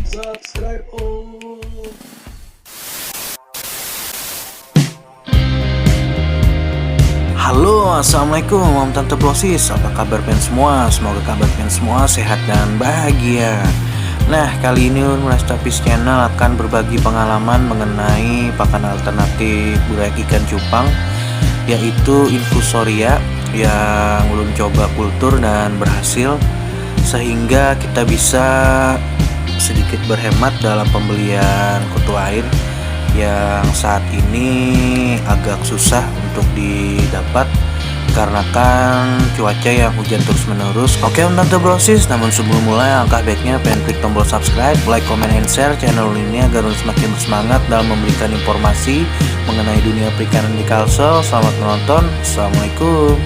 subscribe om. Halo, assalamualaikum om tante brosis. Apa kabar pen semua? Semoga kabar pen semua sehat dan bahagia. Nah, kali ini Unmulastapis Channel akan berbagi pengalaman mengenai pakan alternatif burak ikan cupang, yaitu infusoria yang ulun coba kultur dan berhasil, sehingga kita bisa sedikit berhemat dalam pembelian kutu air yang saat ini agak susah untuk didapat karena kan cuaca yang hujan terus menerus. Oke om tante brosis, namun sebelum mulai alangkah baiknya pengen klik tombol subscribe, like, comment, and share channel ini agar semakin bersemangat dalam memberikan informasi mengenai dunia perikanan di Kalsel. Selamat menonton, assalamualaikum.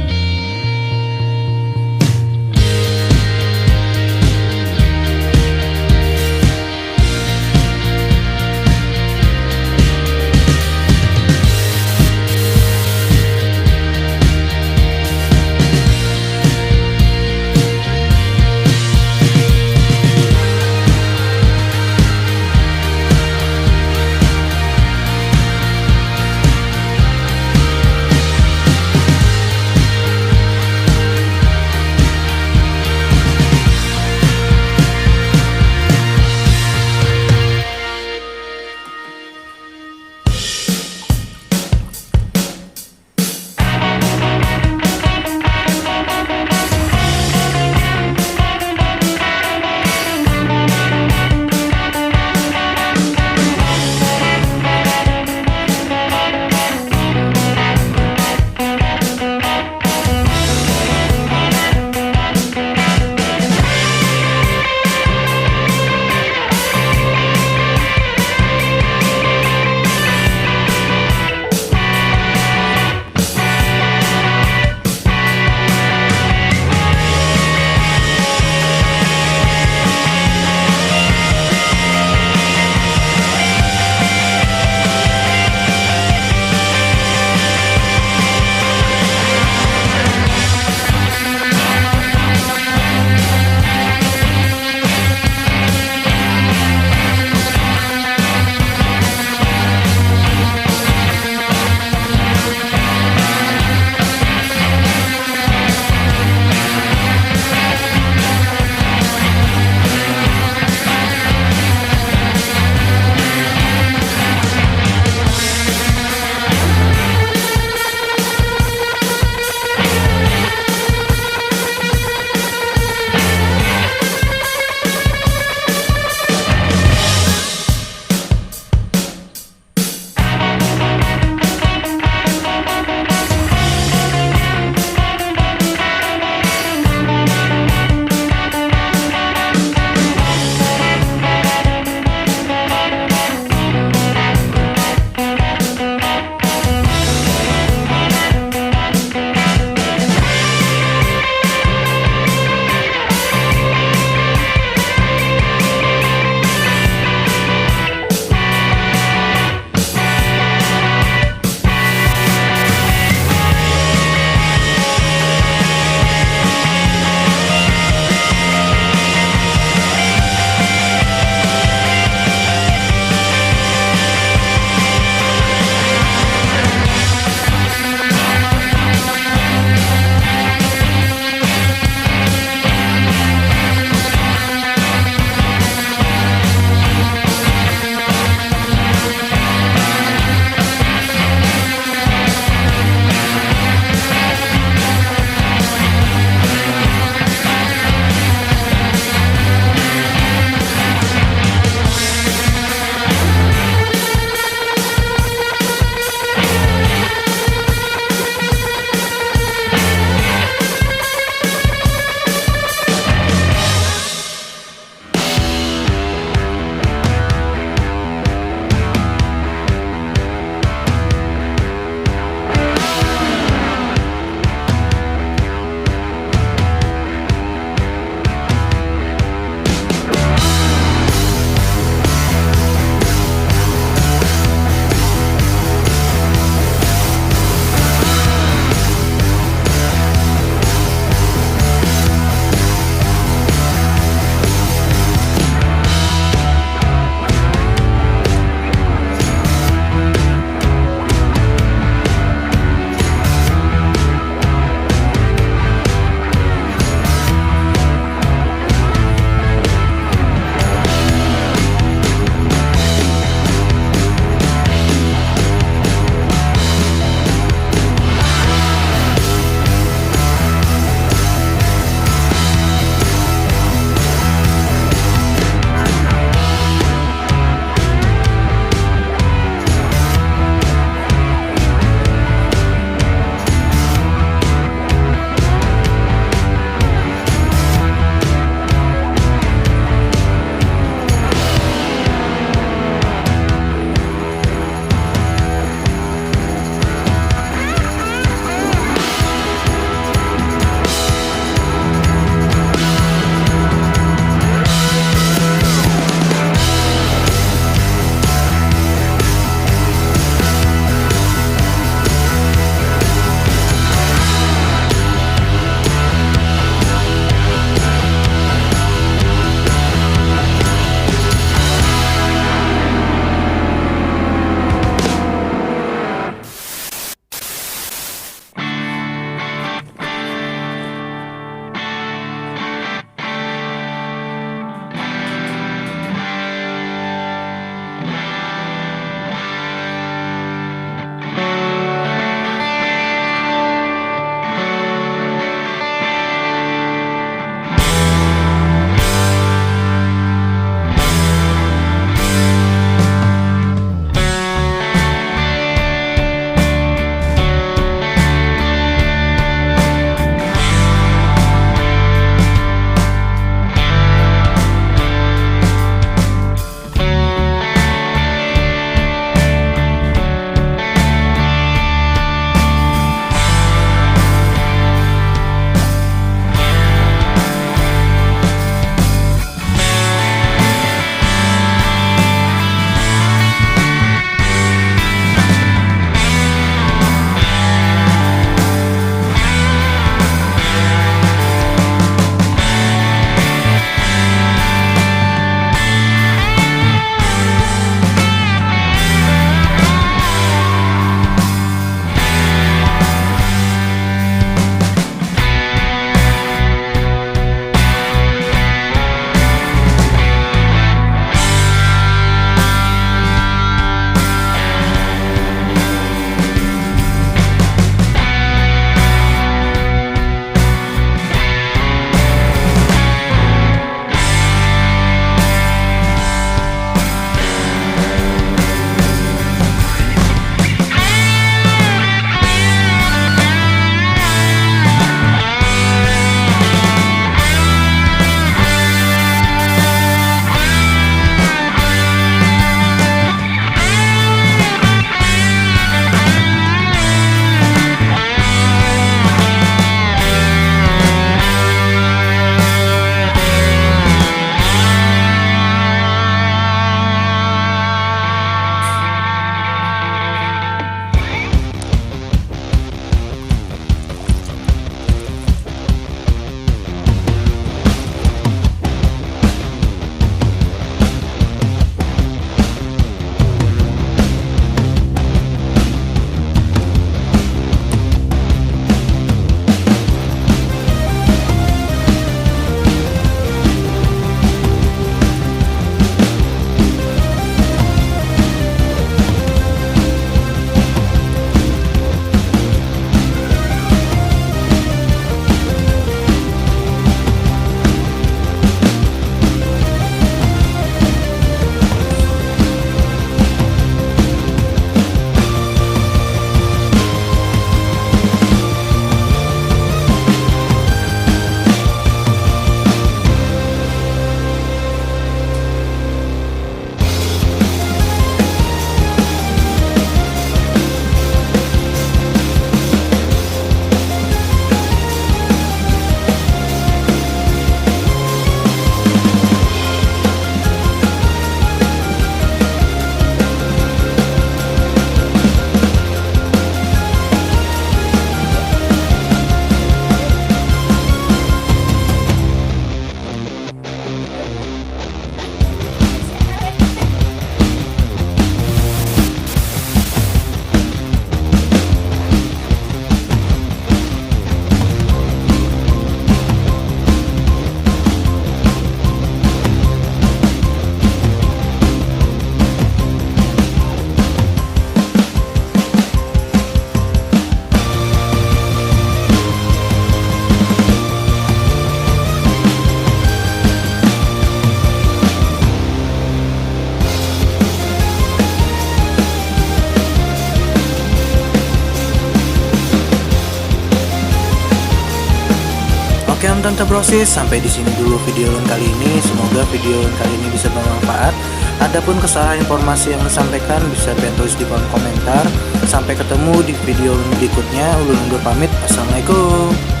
Oke Om Tante Brosis, sampai di sini dulu video Ulun kali ini. Semoga video Ulun kali ini bisa bermanfaat. Adapun kesalahan informasi yang disampaikan bisa tulis di kolom komentar. Sampai ketemu di video Ulun berikutnya. Ulun undur pamit. Assalamualaikum.